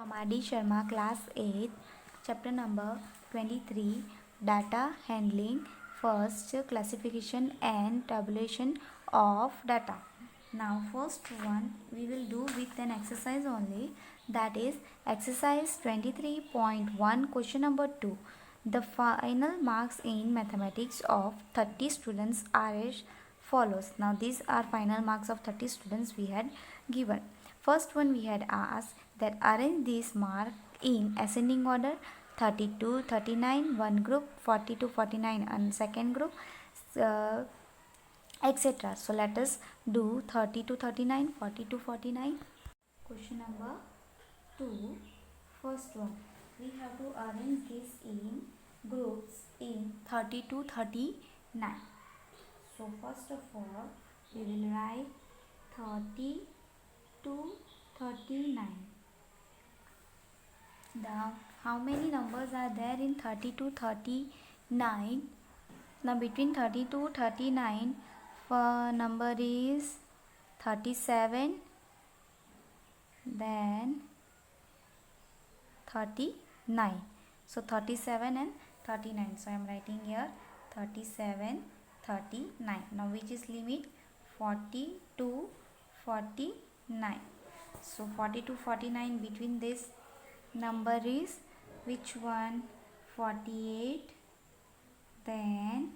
Amadi Sharma, Class 8, Chapter number 23, Data Handling. First, classification and tabulation of data. Now, first one we will do with an exercise only, that is exercise 23.1, question number 2. The final marks in mathematics of 30 students are as follows. Now, these are final marks of 30 students we had given. First one we had asked that arrange these marks in ascending order: 32, 39 one group, 40 to 49 and second group, uh, etc. So let us do 30 to 39, 40 to 49. Question number 2. First one, we have to arrange this in groups in 30 to 39. So first of all, we will write 30 to 39. Now, how many numbers are there in 30 to 39? Now, between 30 to 39, number is 37, then 39. So, 37 and 39. So, I am writing here 37, 39. Now, which is limit? 40 to 49. So, 40 to 49, between this number is which one? 48, then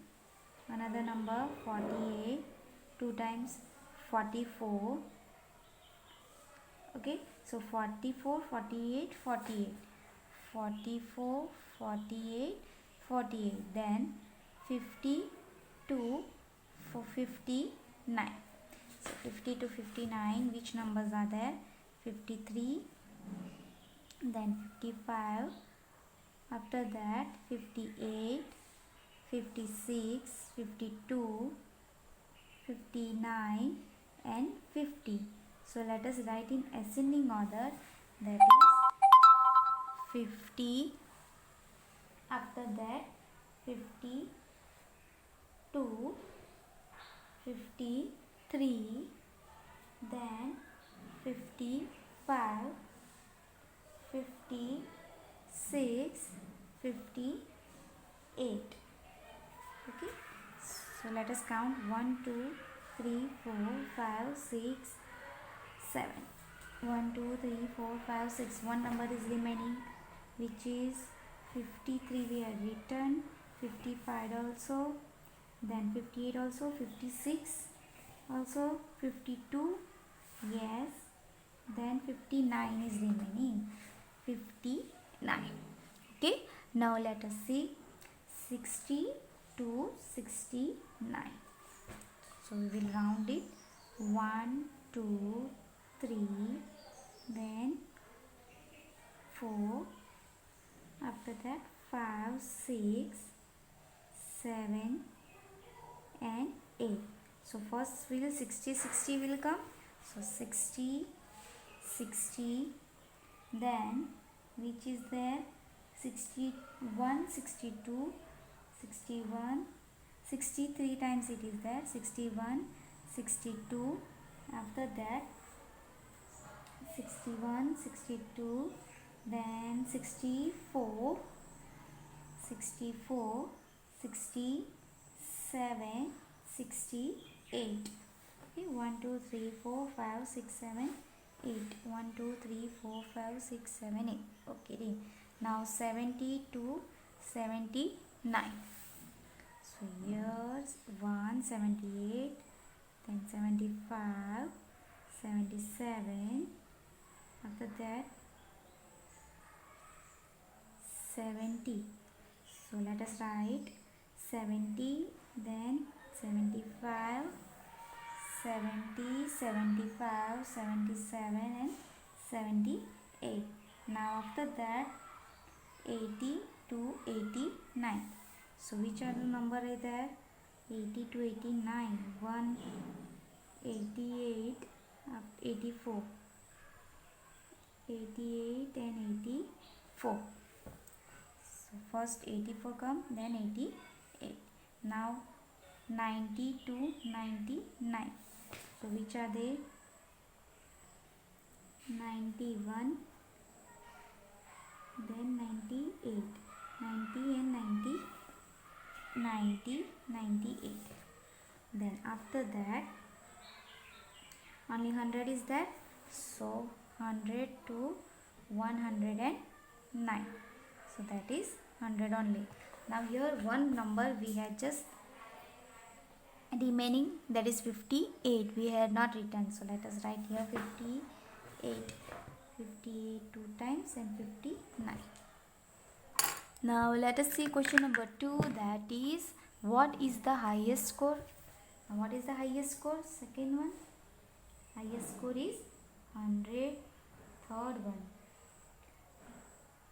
another number 48, 2 times 44. Okay, so 44, 48, 48, 44, 48, 48, then 52 for 59. So 50 to 59, which numbers are there? 53, then 55, after that 58, 56, 52, 59 and 50. So let us write in ascending order, that is 50, after that 52, 53, then 55, 56, 58. Okay, so let us count 1 2 3 4 5 6 7. 1 2 3 4 5 6. One number is remaining, which is 53. We have written 55 also, then 58 also, 56 also, 52, yes, then 59 is remaining, 59. Okay, now let us see 60 to 69. So we will round it 1 2 3, then 4, after that 5 6 7 and 8. So first will 60 will come. So 60, then which is there? 61, 62, 61, 63 times it is there. 61, 62, after that 61, 62, then 64, 67, 68. Okay, 1 2 3 4 5 6 7 8. 1 2 3 4 5 6 7 8. Okay, now 70 to 79. So here's 178, then 75, 77, after that 70. So let us write 70, then 75, 70, 75, 77 and 78. Now after that 80 to 89. So which are the number is there? 80 to 89. 1, 88, 84. 88 and 84. So first 84 come, then 88. Now 90 to 99. So which are they? 91, then 98, 90 and 90, 90, 98. Then after that only 100 is there, so 100 to 109, so that is 100 only. Now here one number we had just remaining, that is 58, we had not written, so let us write here 58, 58 two times and 59. Now let us see question number 2, that is what is the highest score. Now what is the highest score? Second one, highest score is 100. Third one,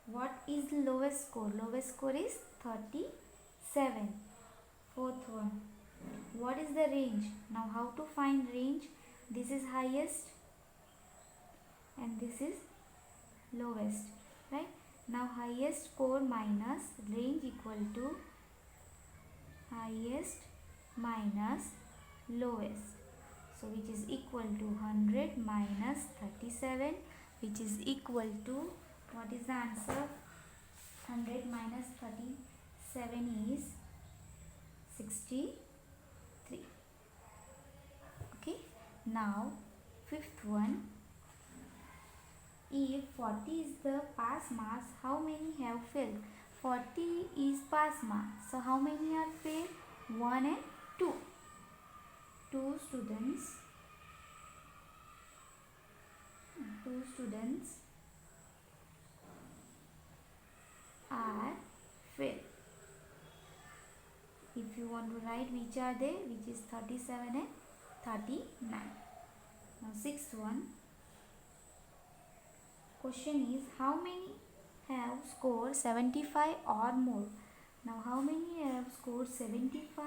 what is the lowest score? Lowest score is 37. Fourth one, what is the range? Now how to find range? This is highest and this is lowest, right? Now highest score minus range equal to highest minus lowest, so which is equal to 100 minus 37, which is equal to, what is the answer? 100 minus 37 is 63. Okay, now fifth one, if 40 is the pass marks, how many have failed? 40 is pass marks, so how many are failed? 1 and 2. 2 students are failed. If you want to write which are they, which is 37 and 39. Now sixth one, question is how many have scored 75 or more. Now how many have scored 75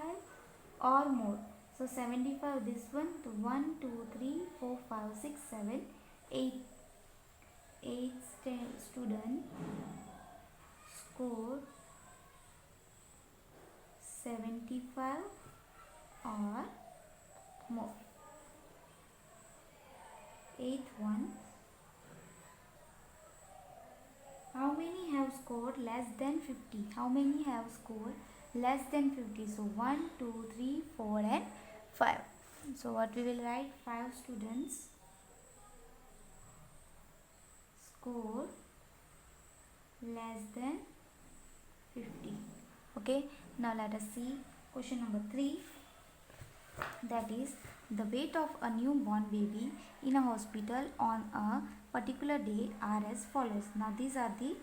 or more? So 75, this one, 1, 2, 3, 4, 5, 6, 7, 8. 8 students scored 75 or more. Eighth one, how many have scored less than 50? How many have scored less than 50? So 1, 2, 3, 4 and 5. So what we will write? 5 students scored less than 50. Okay, now let us see question number 3, that is the weight of a newborn baby in a hospital on a particular day are as follows. Now these are the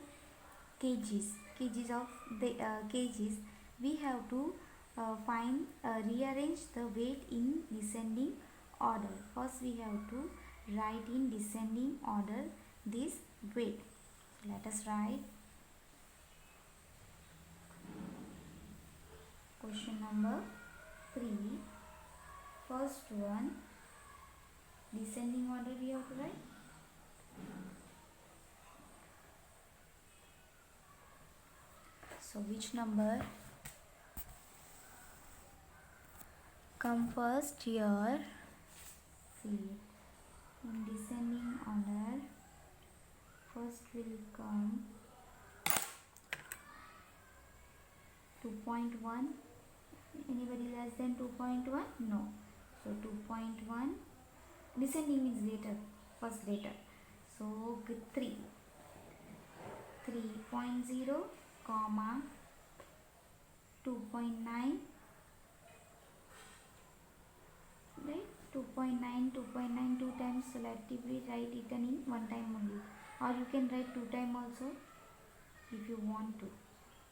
kgs of the kgs. We have to rearrange the weight in descending order. First we have to write in descending order this weight. Let us write question number 3. First one, descending order we have to write. So which number come first here? See, in descending order, first will come 2.1. Anybody less than 2.1? No. So 2.1, descending means later, first later. So 3, 3.0, comma 2.9, right? 2.9, 2.9 two times, so let me write it in one time only, or you can write two time also if you want to.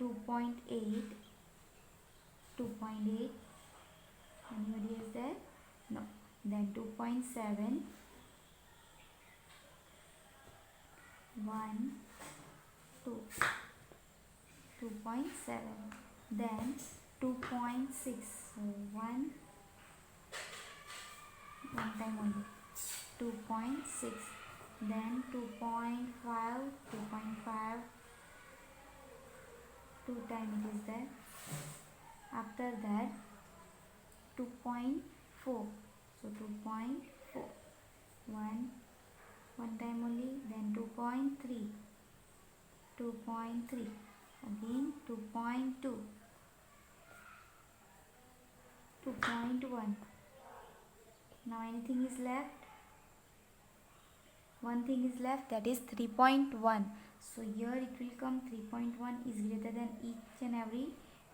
2.8, 2.8, anybody is there? No. Then 2.7, 1, 2, 2.7, then 2.6, so 1 time only, 2.6, then 2.5, 2.5, two time it is there. After that 2.4, so 2.4, 1 time only, then 2.3, 2.3, again 2.2, 2.1. Now anything is left? One thing is left, that is 3.1. So here it will come 3.1 is greater than each and every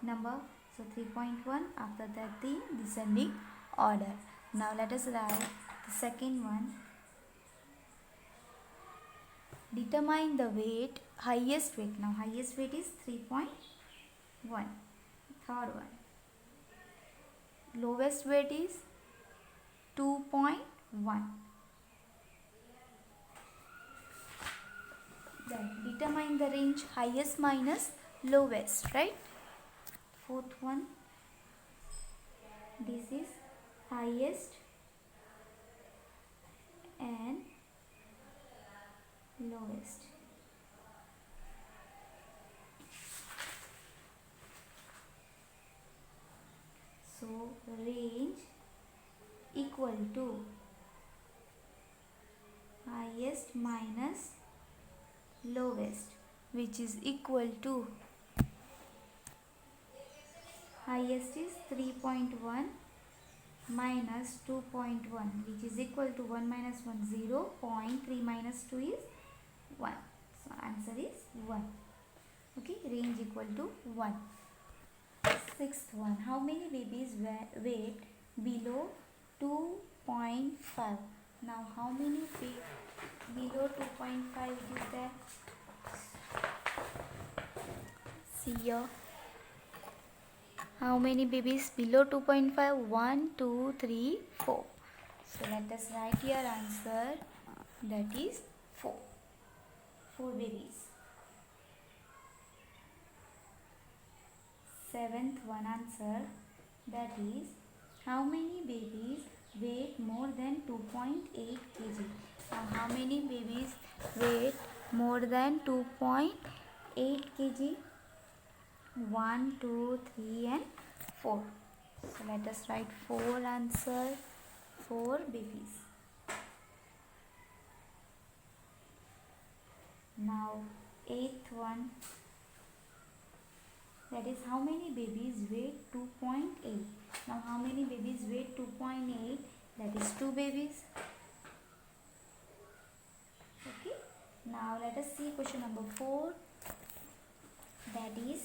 number. So 3.1, after that the descending order. Now let us write the second one. Determine the weight, highest weight. Now highest weight is 3.1. Third one. Lowest weight is 2.1. Then determine the range, highest minus lowest, right? Fourth one. This is highest and lowest. So range equal to highest minus lowest, which is equal to highest is 3.1 minus 2.1, which is equal to 1 minus 1, 0. 0.3 minus 2 is 1. So answer is 1. Okay, range equal to 1. Sixth one. How many babies weight below 2.5? Now how many below 2.5 is there? See here. How many babies below 2.5? 1, 2, 3, 4. So let us write here answer, that is 4. 4 babies. Seventh one answer, that is how many babies weight more than 2.8 kg? Now how many babies weight more than 2.8 kg? 1, 2, 3 and 4. So let us write 4 answer, 4 babies. Now eighth one, that is how many babies weight 2.8? Now how many babies weight 2.8? That is 2 babies. Okay. Now let us see question number 4. That is,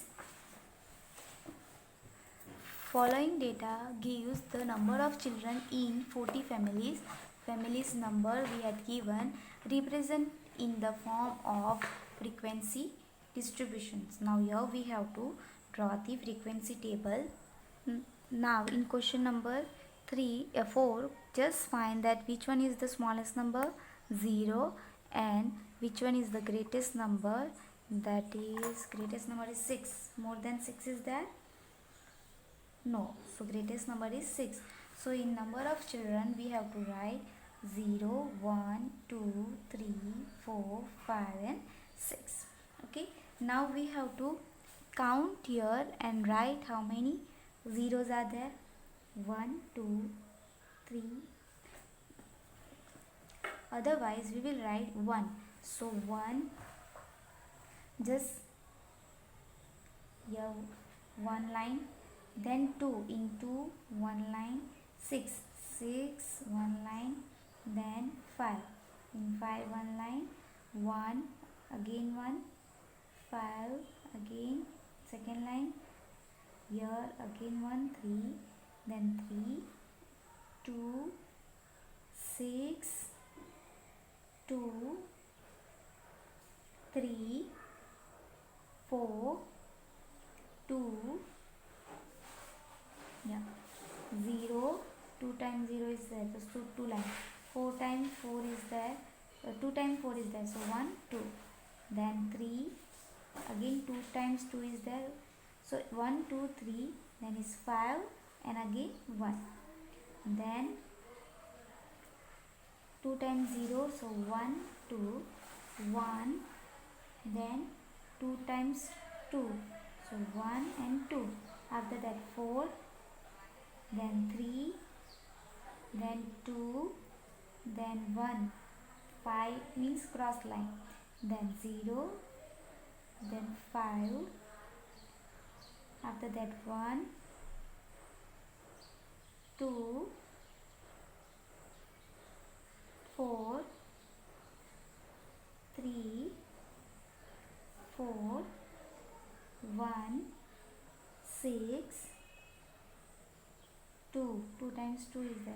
following data gives the number of children in 40 families. Families number we had given represent in the form of frequency distributions. Now here we have to draw the frequency table. Now in question number 4, just find that which one is the smallest number, 0, and which one is the greatest number, that is greatest number is 6. More than 6 is there? No. So greatest number is 6. So in number of children we have to write 0, 1, 2, 3, 4, 5 and 6. Okay. Now we have to count here and write how many zeros are there. 1, 2, 3. Otherwise we will write 1. So 1, just here 1 line, then 2 into 1 line, 6, 1 line, then 5, in 5 1 line, 1, again 1, 5, again second line, here again 1, 3, then 3, 2, 6, 2, 3, 4, 2, yeah, 0, 2 times 0 is there, so 2 lines, 4 times 4 is there, 2 times 4 is there, so 1, 2, then 3, again 2 times 2 is there, so 1, 2, 3, then is 5 and again 1, then 2 times 0, so 1, 2, 1, then 2 times 2, so 1 and 2, after that 4, then 3, then 2, then 1, 5 means cross line, then 0, then 5, after that 1, 2, 4, 3, 4, 1, 6, 2. 2 times 2 is there.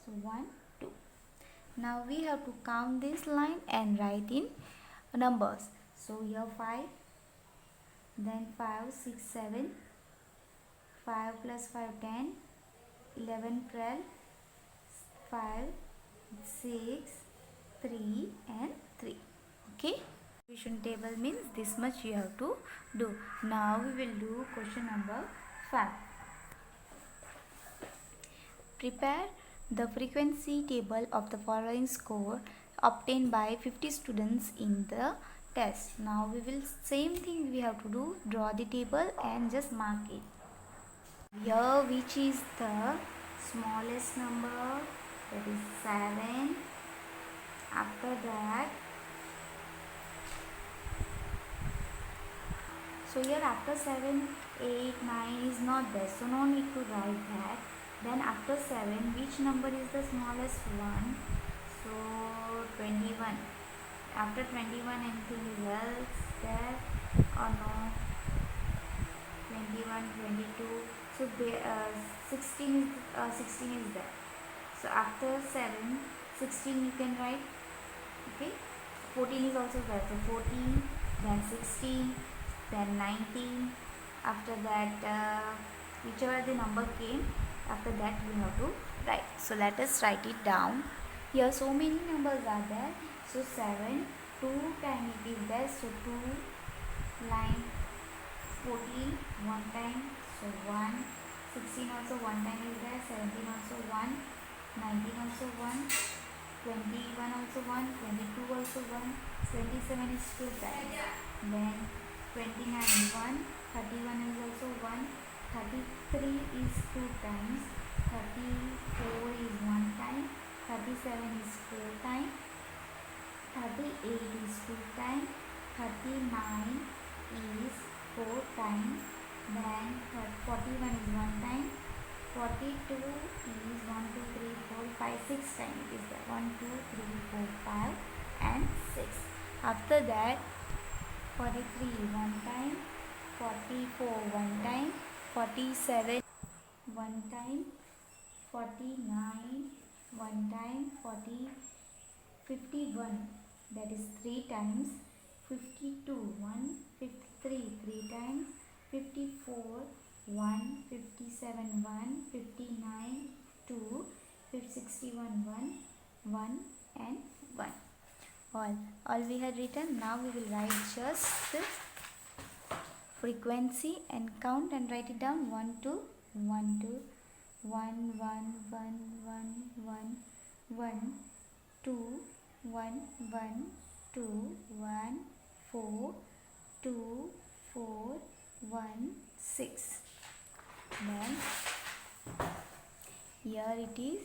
So 1, 2. Now we have to count this line and write in numbers. So here 5, then 5, 6, 7, 5 plus 5, 10, 11, 12, 5, 6, 3 and 3. Okay. Division table means this much you have to do. Now we will do question number 5. Prepare the frequency table of the following score obtained by 50 students in the test. Now we will same thing we have to do, draw the table and just mark it. Here which is the smallest number, that is 7. After that, so here after 7, 8, 9 is not there, so no need to write that. Then after 7, which number is the smallest one? So 21. After 21, anything else there or no? 21, 22. So 16 is there. So after 7, 16 you can write. Okay. 14 is also there. So 14, then 16, then 19. After that, whichever the number came, after that we have to write. So let us write it down. Here so many numbers are there. So 7, 2 time it is there. So 2 line, 14 one time. So 1, 16 also one time is there. 17 also 1, 19 also 1, 21 also 1, 22 also 1, 27 is 2 times. Then 29 1, 31 is also 1, 33 is 2 times, 34 is 1 time, 37 is 4 times, 38 is 2 times, 39 is 4 times, then 41 is 1 time, 42 is 1, 2, 3, 4, 5, 6 times it is there. 1, 2, 3, 4, 5 and 6. After that 43 1 time, 44 1 time, 47 1 time, 49 1 time, 51 that is 3 times, 52 1, 53 3 times, 54 1, 57 1, 59 2, 61 1, 1 and 1. All we had written. Now we will write just frequency and count and write it down. 1 2 1 2 1 1 1 1 1 1 2 1 1 2 1 4 2 4 1 6. Then here it is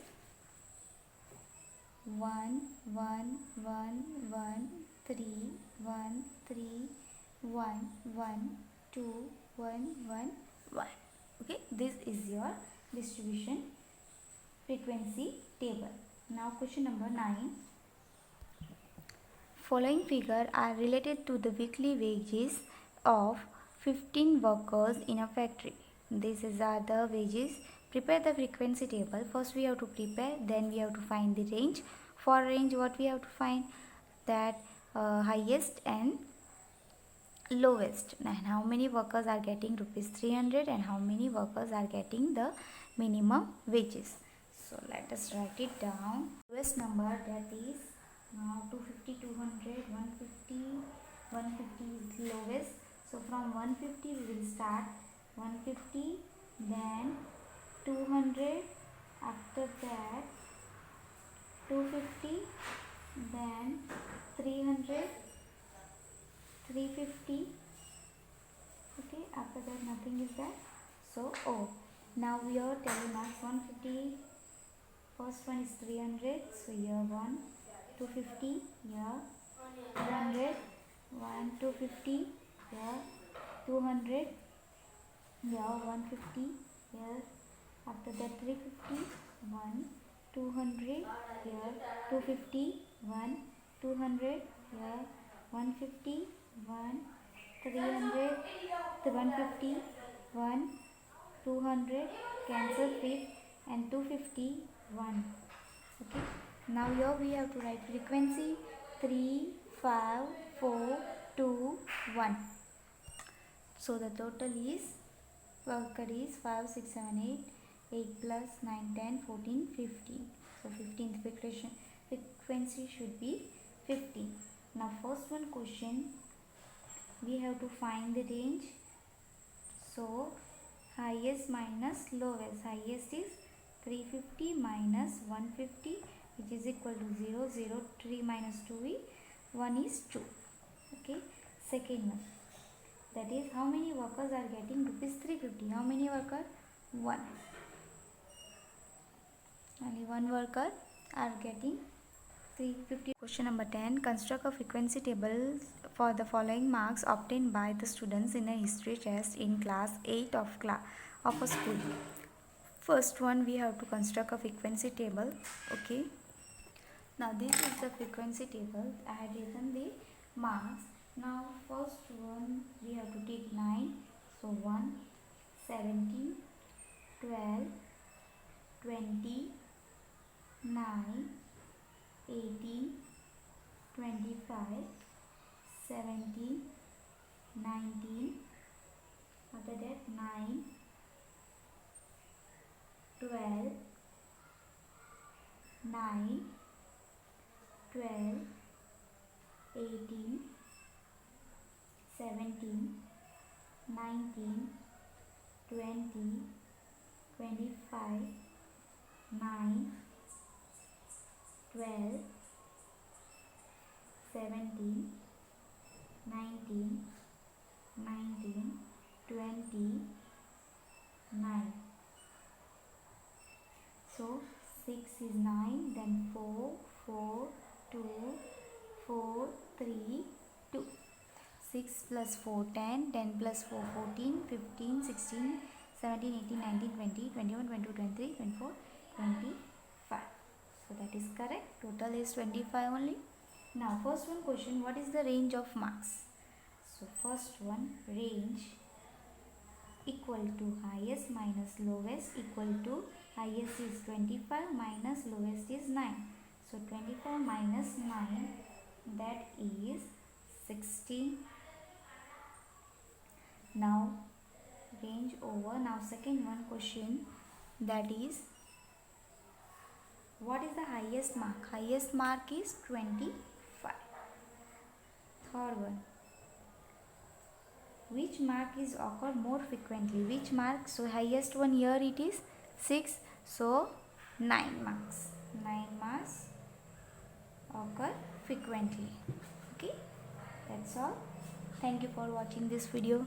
1 1 1 1 3 1 3 1 1 2 1 1 1. Okay, this is your distribution frequency table. Now question number 9. Following figure are related to the weekly wages of 15 workers in a factory. These are the wages. Prepare the frequency table. First we have to prepare, then we have to find the range. For range, what we have to find? That highest and lowest, and how many workers are getting rupees 300 and how many workers are getting the minimum wages. So let us write it down. Lowest number, that is now 250, 200, 150. 150 is lowest. So from 150 we will start. 150, then 200, after that 250, then 300, 350. Okay, after that nothing is there. So now we are telling us 150, first one is 300, so here 1, 250, here 200, 1, 250, here 200, here 150, here after that 350, 1, 200, here 250, 1, 200, here 150, 1, 300, 150, 1, 200, cancel 5 and 250, 1. Okay. Now here we have to write frequency 3, 5, 4, 2, 1. So the total is worker is 5, 6, 7, 8, 8 plus 9, 10, 14, 15. So 15th frequency should be 15. Now first one question, we have to find the range. So highest minus lowest. Highest is 350 minus 150, which is equal to 0, 0, 3 minus 2 is 1 is 2. Okay. Second one, that is how many workers are getting rupees 350. How many workers? 1. Only one worker are getting 350. Question number 10. Construct a frequency table for the following marks obtained by the students in a history test in class 8 of a school. First one, we have to construct a frequency table. Okay. Now this is the frequency table. I had written the marks. Now first one, we have to take 9. So 1, 17, 12, 20, 9, 18, 25, 17, 19, after that 9, 12, 9, 12, 18, 17, 19, 20, 25, 9, 12, 17, 19, 20, 9. So 6 is 9, then 4, 4, 2, 4, 3, 2. 6 plus 4, 10, 10 plus 4, 14, 15, 16, 17, 18, 19, 20, 21, 22, 23, 24, 25. So that is correct. Total is 25 only. Now first one question, what is the range of marks? So first one, range equal to highest minus lowest equal to highest is 25 minus lowest is 9. So 25 minus 9, that is 16. Now range over. Now second one question, that is what is the highest mark? Highest mark is 25. Third one, which mark is occur more frequently? Which mark? So highest one here it is 6. So 9 marks. 9 marks occur frequently. Okay, that's all. Thank you for watching this video.